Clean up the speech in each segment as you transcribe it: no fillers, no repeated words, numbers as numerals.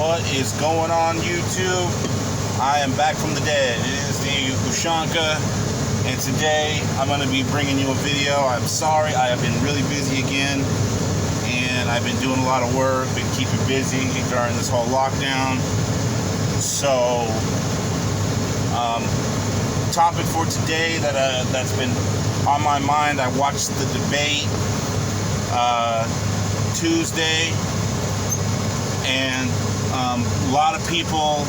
What is going on, YouTube? I am back from the dead. It is the Ushanka, and today I'm going to be bringing you a video. I'm sorry, I have been really busy again, and I've been doing a lot of work, been keeping busy during this whole lockdown. So, topic for today that's been on my mind. I watched the debate Tuesday, and a lot of people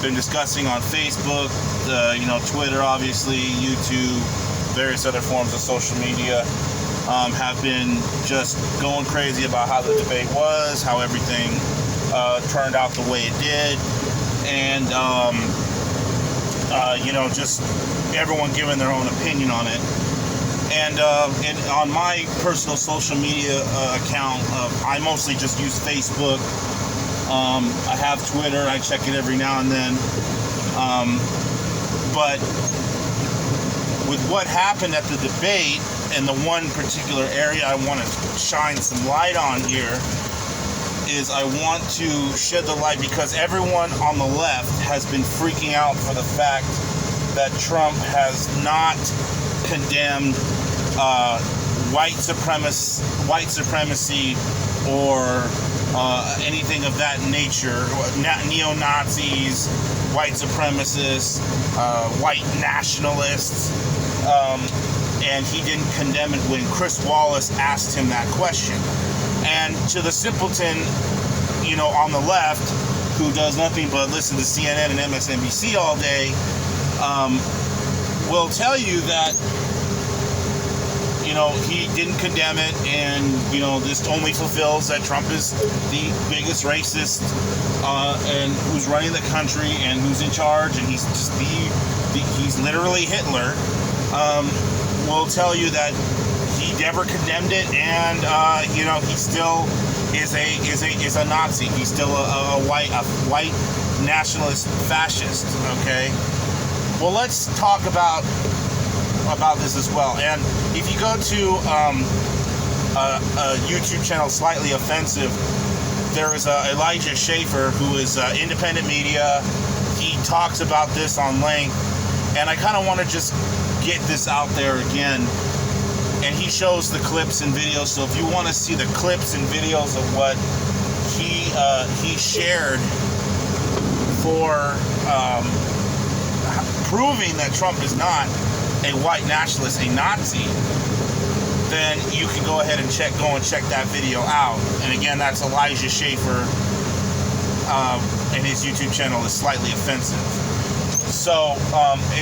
been discussing on Facebook, Twitter, obviously, YouTube, various other forms of social media, have been just going crazy about how the debate was, how everything turned out the way it did, and just everyone giving their own opinion on it. And on my personal social media account, I mostly just use Facebook. I have Twitter. I check it every now and then. But with what happened at the debate, and the one particular area I want to shine some light on here, is I want to shed the light because everyone on the left has been freaking out for the fact that Trump has not condemned white supremacy or anything of that nature, neo-Nazis, white supremacists, white nationalists, and he didn't condemn it when Chris Wallace asked him that question. And to the simpleton, on the left, who does nothing but listen to CNN and MSNBC all day, will tell you that he didn't condemn it, and this only fulfills that Trump is the biggest racist and who's running the country and who's in charge, and he's just he's literally Hitler. Will tell you that he never condemned it, and he still is a Nazi. He's still a white nationalist fascist. Okay. Well, let's talk about this as well. And if you go to a YouTube channel, Slightly Offensive, there is Elijah Schaffer, who is independent media. He talks about this on length, and I kind of want to just get this out there again. And he shows the clips and videos. So if you want to see the clips and videos of what he shared for proving that Trump is not a white nationalist, a Nazi, then you can go ahead and check that video out. And again, that's Elijah Schaffer, and his YouTube channel is Slightly Offensive. So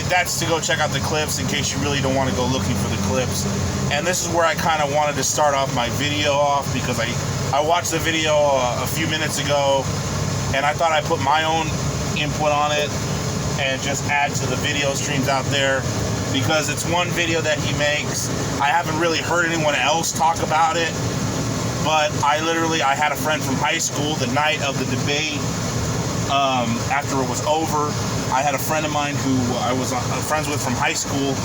that's to go check out the clips in case you really don't want to go looking for the clips. And this is where I kind of wanted to start off my video off, because I watched the video a few minutes ago, and I thought I'd put my own input on it and just add to the video streams out there, because it's one video that he makes. I haven't really heard anyone else talk about it, but I had a friend from high school the night of the debate. After it was over, I had a friend of mine who I was friends with from high school.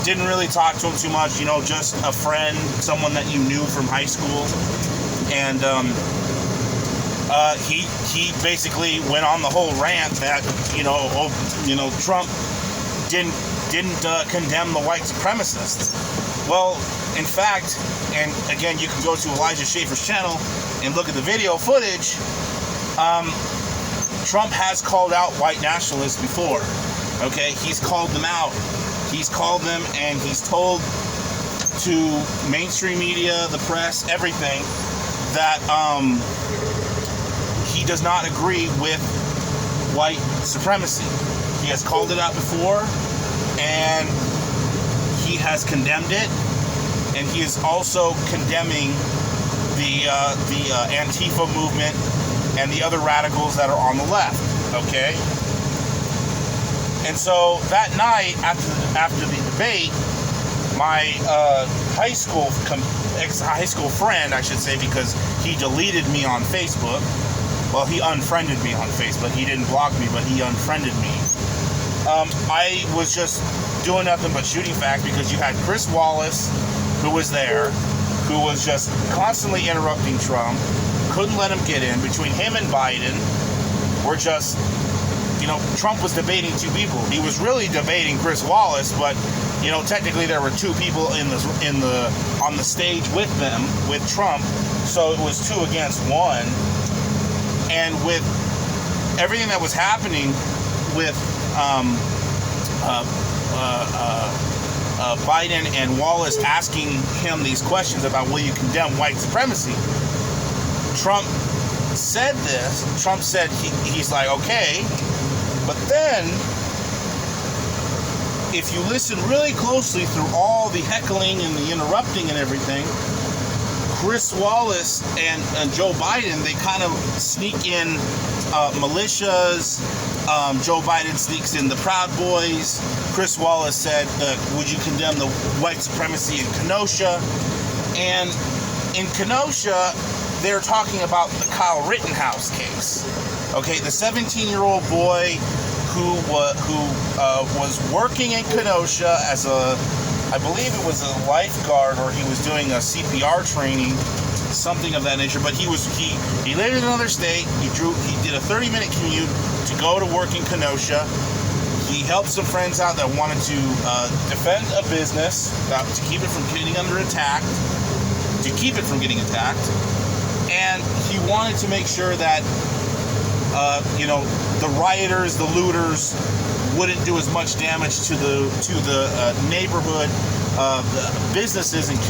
Didn't really talk to him too much, just a friend, someone that you knew from high school. And he basically went on the whole rant that Trump didn't condemn the white supremacists. Well, in fact, and again, you can go to Elijah Schaffer's channel and look at the video footage. Trump has called out white nationalists before. Okay, he's called them out. He's called them, and he's told to mainstream media, the press, everything, that he does not agree with white supremacy. He has called it out before, and he has condemned it, and he is also condemning the Antifa movement and the other radicals that are on the left. Okay. And so that night after the debate, my high school friend, I should say, because he deleted me on Facebook. Well, he unfriended me on Facebook. He didn't block me, but he unfriended me. I was just doing nothing but shooting facts, because you had Chris Wallace, who was there, who was just constantly interrupting Trump. couldn't let him get in. Between him and Biden, we're just, Trump was debating two people. He was really debating Chris Wallace, but technically there were two people on the stage with them, with Trump, so it was 2 against 1. And with everything that was happening with Biden and Wallace asking him these questions about will you condemn white supremacy, Trump said this. Trump said he's like, okay. But then, if you listen really closely through all the heckling and the interrupting and everything, Chris Wallace and Joe Biden, they kind of sneak in militias. Joe Biden sneaks in the Proud Boys. Chris Wallace said, would you condemn the white supremacy in Kenosha? And in Kenosha, they're talking about the Kyle Rittenhouse case. Okay, the 17-year-old boy who was working in Kenosha as I believe it was a lifeguard, or he was doing a CPR training, something of that nature. But he lived in another state. He did a 30-minute commute to go to work in Kenosha. He helped some friends out that wanted to defend a business to keep it from getting attacked. And he wanted to make sure that the rioters, the looters, wouldn't do as much damage to the neighborhood businesses, and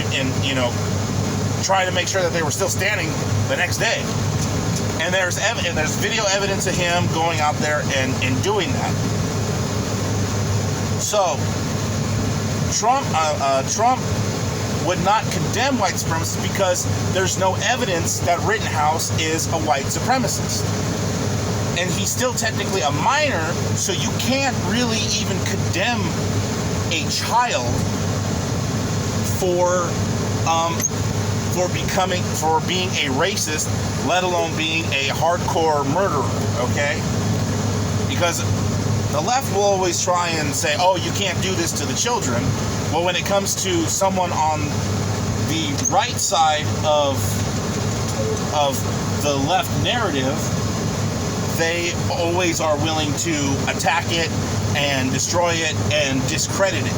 try to make sure that they were still standing the next day. And there's video evidence of him going out there and doing that. So Trump would not condemn white supremacists because there's no evidence that Rittenhouse is a white supremacist. And he's still technically a minor, so you can't really even condemn a child for being a racist, let alone being a hardcore murderer, okay? Because the left will always try and say, oh, you can't do this to the children. Well, when it comes to someone on the right side of the left narrative, they always are willing to attack it and destroy it and discredit it.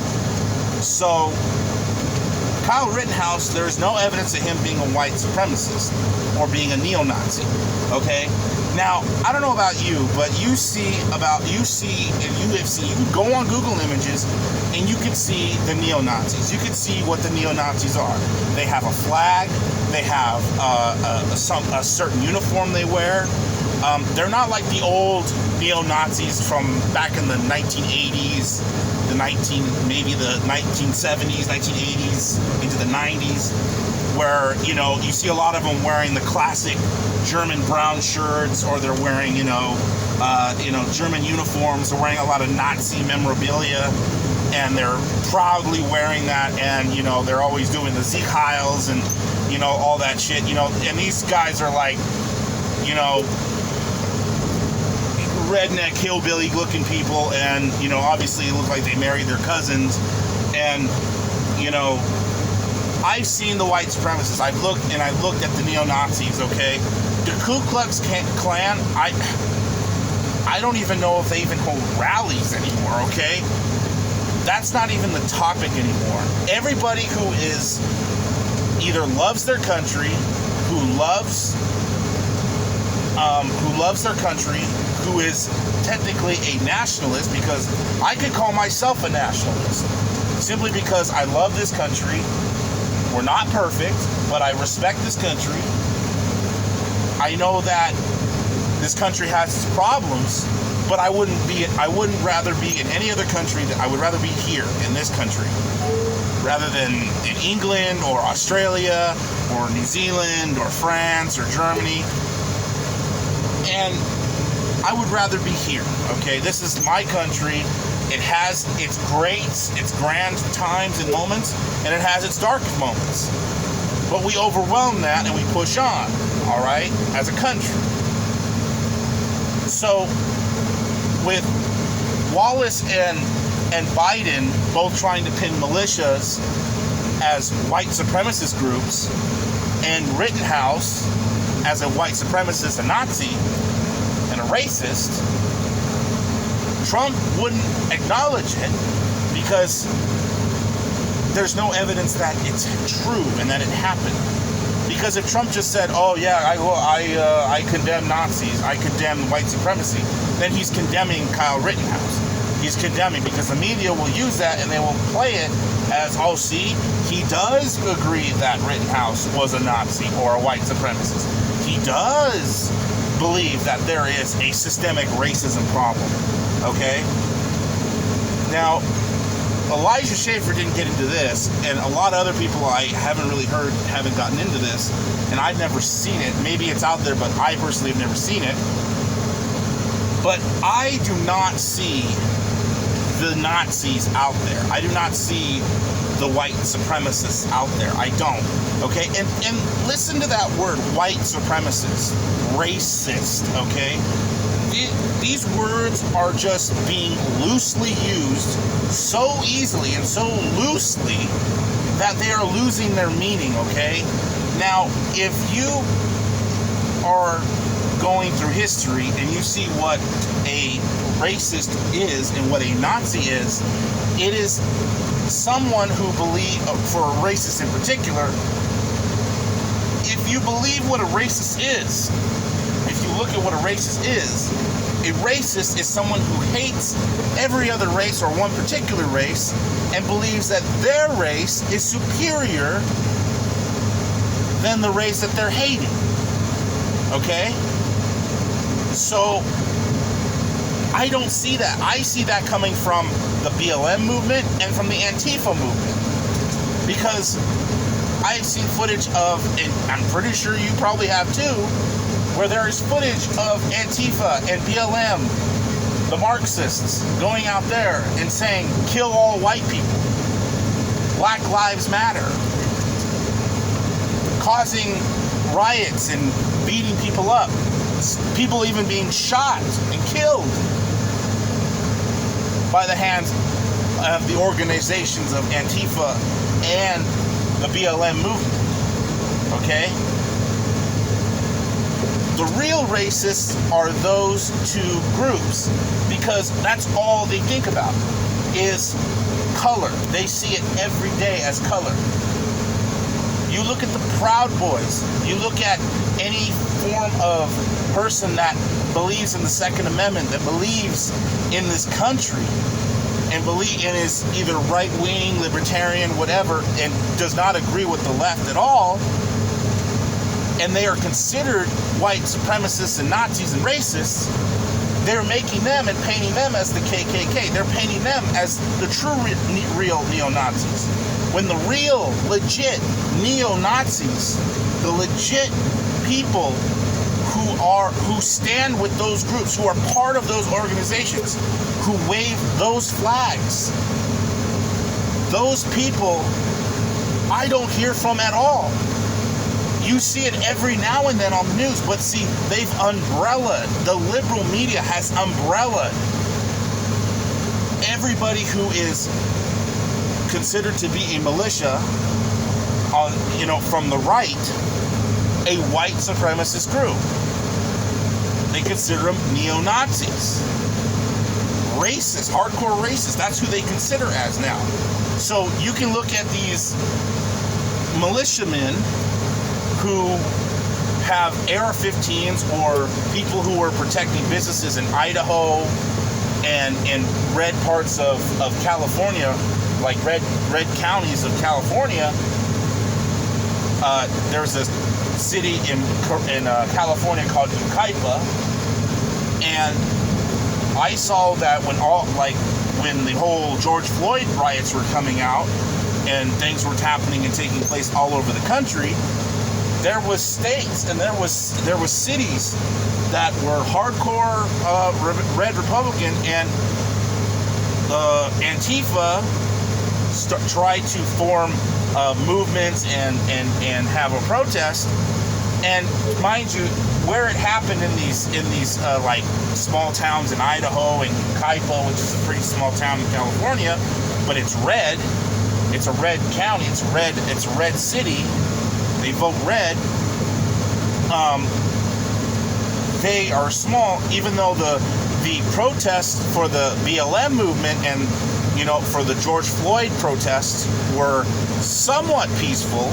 So Kyle Rittenhouse, there's no evidence of him being a white supremacist or being a neo-Nazi, okay? Now, I don't know about you, but you can go on Google Images and you can see the neo-Nazis. You can see what the neo-Nazis are. They have a flag, they have a certain uniform they wear. They're not like the old neo-Nazis from back in the 1980s, maybe the 1970s, 1980s, into the 90s, where, you see a lot of them wearing the classic German brown shirts, or they're wearing, German uniforms. They're wearing a lot of Nazi memorabilia, and they're proudly wearing that, and, they're always doing the Sieg Heils and, all that shit, and these guys are like, redneck hillbilly looking people, and obviously it look like they married their cousins. And I've seen the white supremacists. I've looked at the neo-Nazis, okay? The Ku Klux Klan, I don't even know if they even hold rallies anymore, okay? That's not even the topic anymore. Everybody who is either loves their country, who loves their country, who is technically a nationalist, because I could call myself a nationalist, simply because I love this country. We're not perfect, but I respect this country. I know that this country has its problems, but I wouldn't rather be in any other country. I would rather be here in this country rather than in England or Australia or New Zealand or France or Germany. And I would rather be here, okay? This is my country. It has its greats, its grand times and moments, and it has its darkest moments. But we overwhelm that and we push on, all right, as a country. So with Wallace and Biden both trying to pin militias as white supremacist groups, and Rittenhouse as a white supremacist, a Nazi, and a racist, Trump wouldn't acknowledge it because there's no evidence that it's true and that it happened. Because if Trump just said, "Oh yeah, I condemn Nazis, I condemn white supremacy," then he's condemning Kyle Rittenhouse. He's condemning, because the media will use that and they will play it as, "Oh, see, he does agree that Rittenhouse was a Nazi or a white supremacist. He does believe that there is a systemic racism problem." Okay? Now, Elijah Schaffer didn't get into this, and a lot of other people I haven't really heard haven't gotten into this, and I've never seen it. Maybe it's out there, but I personally have never seen it. But I do not see the Nazis out there. I do not see the white supremacists out there. I don't. Okay? And listen to that word, white supremacist, racist, okay? These words are just being loosely used so easily and so loosely that they are losing their meaning, okay? Now, if you are going through history and you see what a racist is and what a Nazi is, it is someone who for a racist in particular, if you believe what a racist is, if you look at what a racist is someone who hates every other race or one particular race and believes that their race is superior than the race that they're hating. Okay? So, I don't see that. I see that coming from the BLM movement and from the Antifa movement. Because I've seen footage of, and I'm pretty sure you probably have too, where there is footage of Antifa and BLM, the Marxists, going out there and saying, "Kill all white people. Black Lives Matter." Causing riots and beating people up. People even being shot and killed by the hands of the organizations of Antifa and the BLM movement. Okay? The real racists are those two groups, because that's all they think about is color. They see it every day as color. You look at the Proud Boys. You look at any form of person that believes in the Second Amendment, that believes in this country, and is either right-wing, libertarian, whatever, and does not agree with the left at all, and they are considered white supremacists and Nazis and racists, they're making them and painting them as the KKK. They're painting them as the true real neo-Nazis. When the real, legit neo-Nazis, the legit people who stand with those groups, who are part of those organizations, who wave those flags, those people I don't hear from at all. You see it every now and then on the news, but see, they've umbrellaed. The liberal media has umbrellaed everybody who is considered to be a militia, from the right, a white supremacist group. They consider them neo-Nazis. Racist, hardcore racist, that's who they consider as now. So you can look at these militiamen who have AR-15s, or people who are protecting businesses in Idaho and in red parts of California, like red counties of California. There's a city in California called Yucaipa, and I saw that when the whole George Floyd riots were coming out and things were happening and taking place all over the country, there was states and there was cities that were hardcore red Republican, and Antifa tried to form movements and have a protest. And mind you, where it happened in these like small towns in Idaho and Yucaipa, which is a pretty small town in California, but it's red. It's a red county. It's a red city. They vote red. they are small, even though the protests for the BLM movement and, you know, for the George Floyd protests were somewhat peaceful.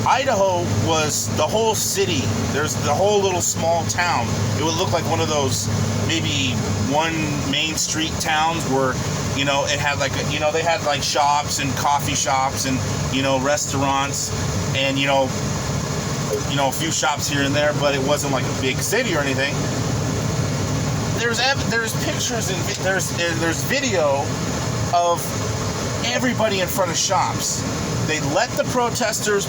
Idaho was the whole city. There's the whole little small town. It would look like one of those maybe one Main Street towns where, you know, it had like a, you know, they had like shops and coffee shops and, you know, restaurants and, you know, a few shops here and there, but it wasn't like a big city or anything. There's pictures and there's video of everybody in front of shops. They let the protesters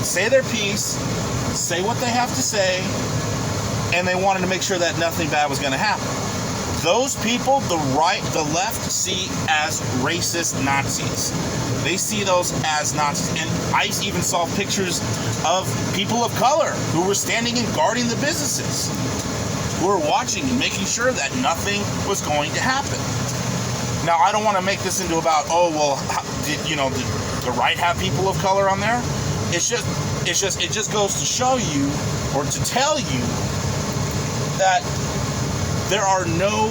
say their piece, say what they have to say, and they wanted to make sure that nothing bad was going to happen. Those people, the left see as racist Nazis. They see those as Nazis. And I even saw pictures of people of color who were standing and guarding the businesses, who were watching and making sure that nothing was going to happen. Now, I don't want to make this into about, oh, well, did the right have people of color on there? It just goes to show you, or to tell you, that there are no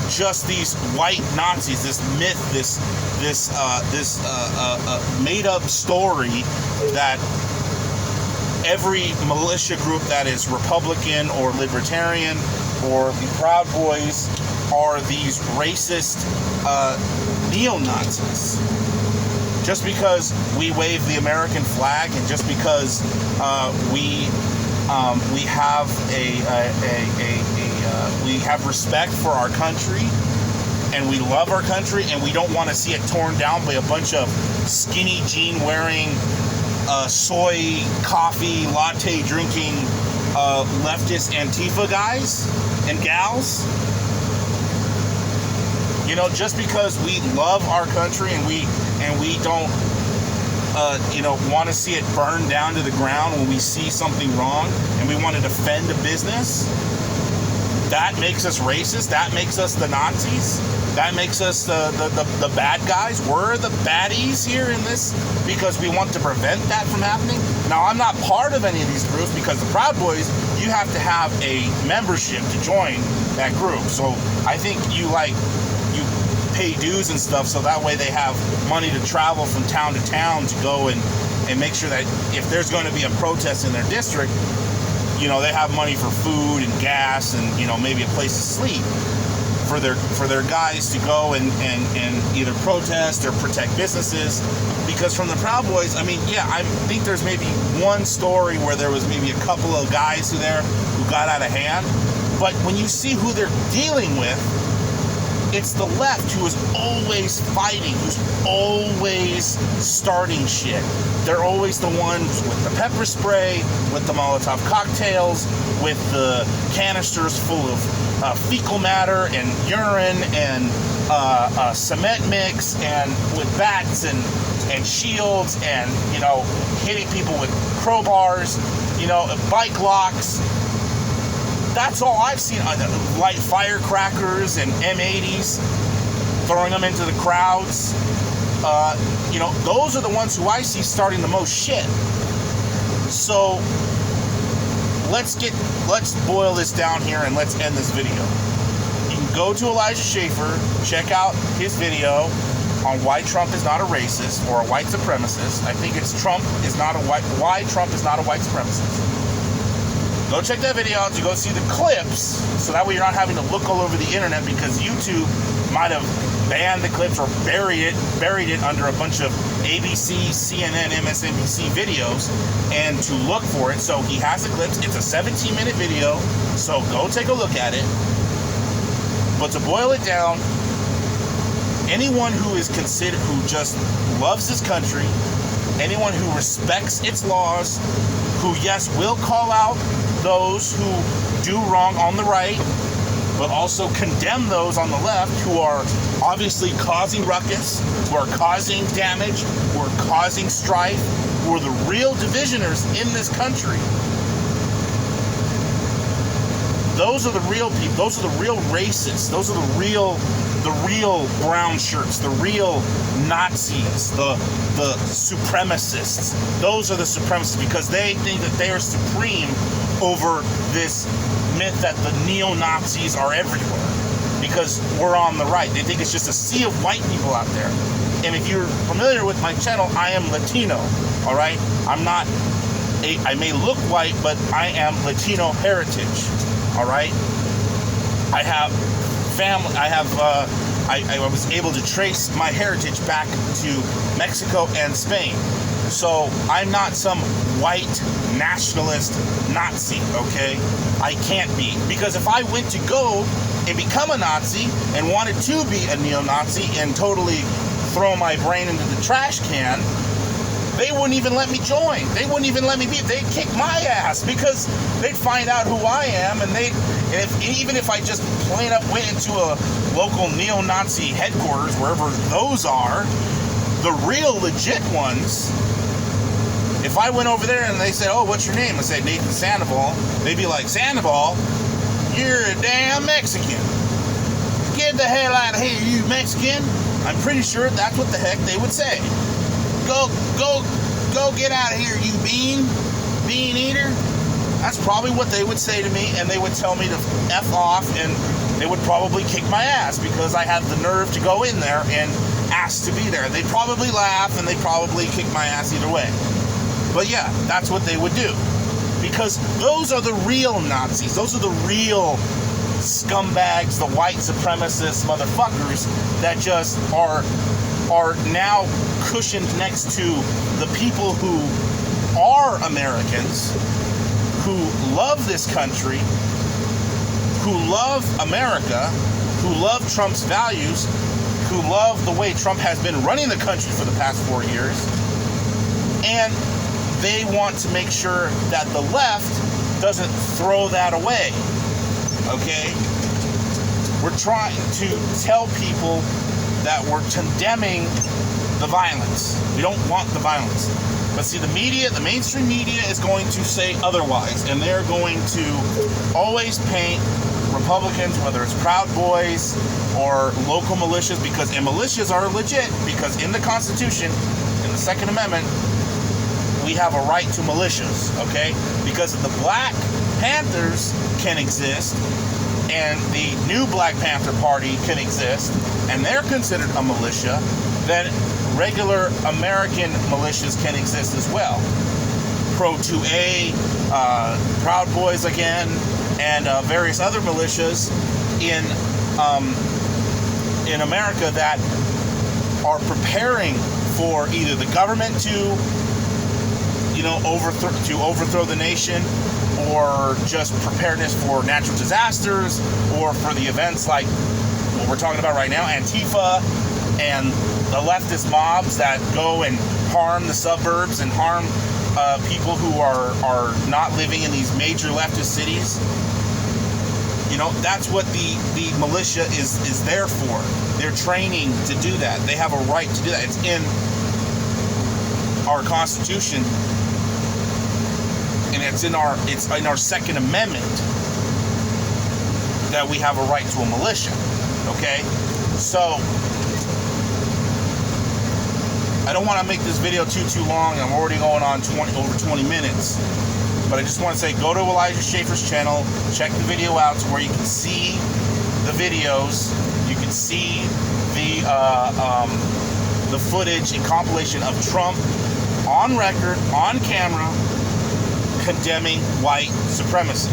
just these white Nazis, this myth, this made-up story that every militia group that is Republican or Libertarian or the Proud Boys are these racist neo-Nazis. Just because we wave the American flag and just because we have respect for our country and we love our country and we don't want to see it torn down by a bunch of skinny jean wearing, soy coffee latte drinking leftist Antifa guys and gals. You know, just because we love our country and we don't want to see it burn down to the ground when we see something wrong and we want to defend a business, that makes us racist. That makes us the Nazis. That makes us the bad guys. We're the baddies here in this because we want to prevent that from happening. Now, I'm not part of any of these groups because the Proud Boys, you have to have a membership to join that group. So I think you pay dues and stuff so that way they have money to travel from town to town to go and make sure that if there's going to be a protest in their district, you know, they have money for food and gas and, you know, maybe a place to sleep for their guys to go and either protest or protect businesses. Because from the Proud Boys, I mean, yeah, I think there's maybe one story where there was maybe a couple of guys who got out of hand. But when you see who they're dealing with, it's the left who is always fighting, who's always starting shit. They're always the ones with the pepper spray, with the Molotov cocktails, with the canisters full of fecal matter and urine and cement mix, and with bats and shields and, you know, hitting people with crowbars, you know, bike locks. That's all I've seen. Light firecrackers and M80s, throwing them into the crowds. You know, those are the ones who I see starting the most shit. So let's boil this down here and let's end this video. You can go to Elijah Schaffer, check out his video on why Trump is not a racist or a white supremacist. I think it's why Trump is not a white supremacist. Go check that video out to go see the clips, so that way you're not having to look all over the internet because YouTube might have banned the clips or buried it under a bunch of ABC, CNN, MSNBC videos, and to look for it. So he has the clips. It's a 17-minute video, so go take a look at it. But to boil it down, anyone who just loves this country, anyone who respects its laws, who, yes, will call out those who do wrong on the right, but also condemn those on the left who are obviously causing ruckus, who are causing damage, who are causing strife, who are the real divisioners in this country. Those are the real people. Those are the real racists. Those are the real the real brown shirts, the real Nazis, the supremacists. Those are the supremacists because they think that they are supreme over this myth that the neo-Nazis are everywhere because we're on the right. They think it's just a sea of white people out there. And if you're familiar with my channel, I am Latino, all right? I may look white, but I am Latino heritage, all right? I have family, I was able to trace my heritage back to Mexico and Spain. So I'm not some white nationalist Nazi, okay? I can't be. Because if I went to go and become a Nazi and wanted to be a neo-Nazi and totally throw my brain into the trash can, they wouldn't even let me join. They wouldn't even let me be. They'd kick my ass because they'd find out who I am, and even if I just plain up went into a local neo-Nazi headquarters, wherever those are, the real legit ones, if I went over there and they said, "Oh, what's your name?" I said, "Nathan Sandoval," they'd be like, "Sandoval, you're a damn Mexican. Get the hell out of here, you Mexican." I'm pretty sure that's what the heck they would say. Go get out of here, you bean eater. That's probably what they would say to me, and they would tell me to F off, and they would probably kick my ass because I had the nerve to go in there and ask to be there. They'd probably laugh, and they'd probably kick my ass either way. But yeah, that's what they would do. Because those are the real Nazis. Those are the real scumbags, the white supremacist motherfuckers that just are now cushioned next to the people who are Americans, who love this country, who love America, who love Trump's values, who love the way Trump has been running the country for the past 4 years, and they want to make sure that the left doesn't throw that away. Okay? We're trying to tell people that we're condemning the violence. We don't want the violence. But see, the media, the mainstream media is going to say otherwise, and they're going to always paint Republicans, whether it's Proud Boys or local militias, and militias are legit, because in the Constitution, in the Second Amendment, we have a right to militias, okay? Because if the Black Panthers can exist, and the new Black Panther Party can exist, and they're considered a militia, then regular American militias can exist as well. Pro 2A, Proud Boys again, and various other militias in America that are preparing for either the government to overthrow the nation, or just preparedness for natural disasters, or for the events like what we're talking about right now, Antifa and the leftist mobs that go and harm the suburbs and harm people who are not living in these major leftist cities. That's what the militia is there for. They're training to do that. They have a right to do that. It's in our Constitution, and it's in our Second Amendment that we have a right to a militia. Okay? So I don't want to make this video too long. I'm already going on over 20 minutes. But I just want to say, go to Elijah Schaffer's channel, check the video out to where you can see the videos, you can see the footage and compilation of Trump on record, on camera, condemning white supremacy,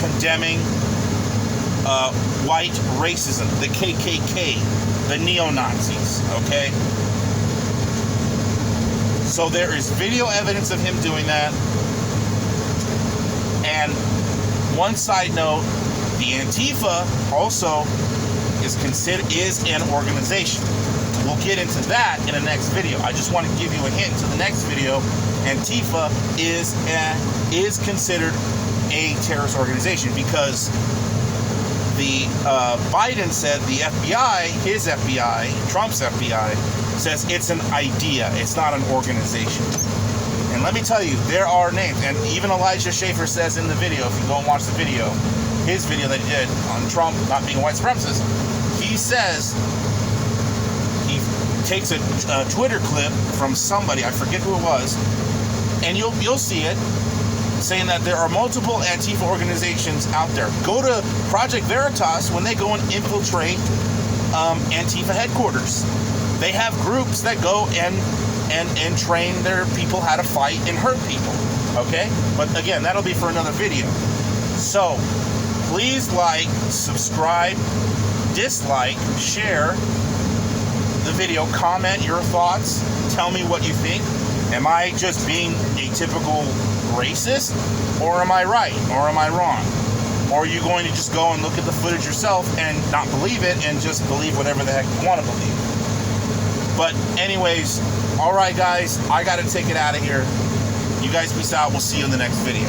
condemning white racism, the KKK, the neo-Nazis, okay? So there is video evidence of him doing that. And one side note, the Antifa also is an organization. We'll get into that in the next video. I just want to give you a hint to the next video. Antifa is considered a terrorist organization because the Biden said the FBI, his FBI, Trump's FBI, says it's an idea. It's not an organization. And let me tell you, there are names. And even Elijah Schaffer says in the video, if you go and watch the video, his video that he did on Trump not being a white supremacist, he says, he takes a Twitter clip from somebody, I forget who it was, and you'll see it, saying that there are multiple Antifa organizations out there. Go to Project Veritas when they go and infiltrate Antifa headquarters. They have groups that go and train their people how to fight and hurt people. Okay? But again, that'll be for another video. So, please like, subscribe, dislike, share the video, comment your thoughts, tell me what you think. Am I just being a typical racist, or am I right, or am I wrong? Or are you going to just go and look at the footage yourself and not believe it and just believe whatever the heck you want to believe? But anyways, alright guys, I gotta take it out of here. You guys peace out. We'll see you in the next video.